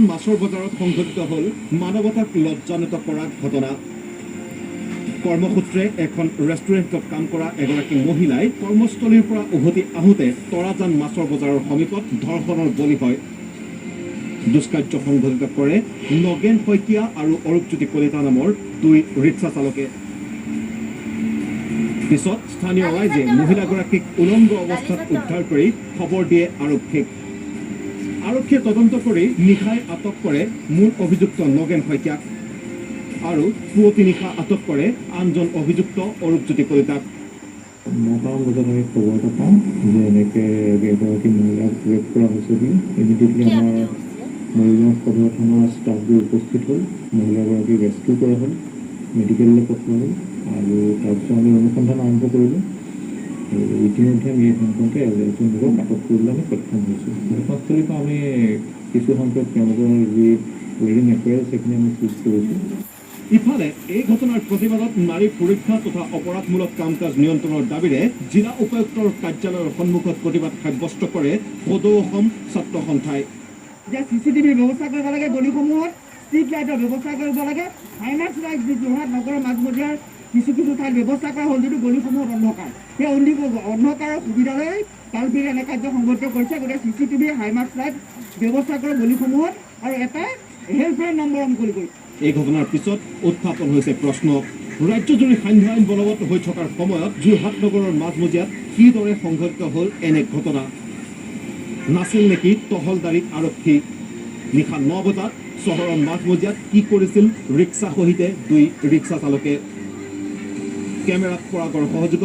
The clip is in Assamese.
মাছৰ বজাৰত সংঘটিত হ'ল মানৱতাক লজ্জান্বিত কৰা ঘটনা। কৰ্মসূত্ৰে এখন ৰেষ্টুৰেণ্টত কাম কৰা এগৰাকী মহিলাই কৰ্মস্থলীৰ পৰা উভতি আহোঁতে তৰাজান মাছৰ বজাৰৰ সমীপত ধৰ্ষণৰ বলি হয়। দুষ্কাৰ্য সংঘটিত কৰে নগেন শইকীয়া আৰু অৰূপজ্যোতি কলিতা নামৰ দুই ৰিক্সা চালকে। পিছত স্থানীয় ৰাইজে মহিলাগৰাকীক উলংগ অৱস্থাত উদ্ধাৰ কৰি খবৰ দিয়ে আৰক্ষীক। আৰক্ষীয়ে তদন্ত কৰি নিশাই আটক কৰে মূল অভিযুক্ত নগেন শইকীয়াক আৰু পুৱতি নিশা আটক কৰে আনজন অভিযুক্ত অৰূপজ্যোতি কলিতাক। 9টা বজাত আমি খবৰ এটা পাওঁ যে এনেকৈ এগৰাকী মহিলাক ৰেপ কৰা হৈছে বুলি। ইমিডিয়েটলি আমাৰ মৰিগাঁও সদৰ থানাৰ ষ্টাফবোৰ উপস্থিত হ'ল, মহিলাগৰাকীক ৰেস্কিউ কৰা হ'ল, মেডিকেললৈ পঠোৱা হ'ল আৰু তাৰপিছত আমি অনুসন্ধান আৰম্ভ কৰিলোঁ। ইতিমধ্যে আমি এই সংক্ৰান্তে এজন লোকক আটক কৰিবলৈ আমি সক্ষম হৈছোঁ। ঘটনাস্থলীৰ পৰা আমি কিছু সংখ্যক তেওঁলোকৰ যি ৱেৰিং এপেয়াৰ্ছ সেইখিনি আমি চুজ কৰিছোঁ। ইফালে এই ঘটনাৰ প্ৰতিবাদত নাৰী সুৰক্ষা তথা অপৰাধমূলক কাম কাজ নিয়ন্ত্ৰণৰ দাবীৰে জিলা উপায়ুক্তৰ কাৰ্যালয়ৰ সন্মুখত প্ৰতিবাদ সাব্যস্ত কৰে সদৌ অসম ছাত্ৰ সন্থাই। যে CCTV ব্যৱস্থা কৰিব লাগে, গলিসমূহত ষ্ট্ৰীট লাইটৰ ব্যৱস্থা কৰিব লাগে, হাইমাৰ্চ লাইট যি যোৰহাট নগৰৰ মাজমজিয়াৰ কিছু ঠাইত ব্যৱস্থা কৰা হ'ল, যিটো গলিসমূহত অন্ধকাৰ। সেই অন্ধকাৰৰ সুবিধা লৈ কালবিৰে এনে কাৰ্য সংঘটিত কৰিছে। গতিকে CCTV হাইমাৰ্চ লাইট ব্যৱস্থা কৰে গলিসমূহত আৰু এটা হেল্পলাইন নম্বৰ মুকলি কৰিছে। এই ঘটনাৰ পিছত উত্থাপন হৈছে প্ৰশ্ন, ৰাজ্যজুৰি সান্ধ্য আইন বলবৎ হৈ থকাৰ সময়ত যোৰহাট নগৰৰ মাজমজিয়াত কিদৰে সংঘটিত হ'ল এনে ঘটনা? নাছিল নেকি টহলদাৰী আৰক্ষী? নিশা 9 বজাত চহৰৰ মাজমজিয়াত কি কৰিছিল ৰিক্সা সহিতে দুই ৰিক্সা চালকে? কেমেৰাত পৰাগৰ সহযোগত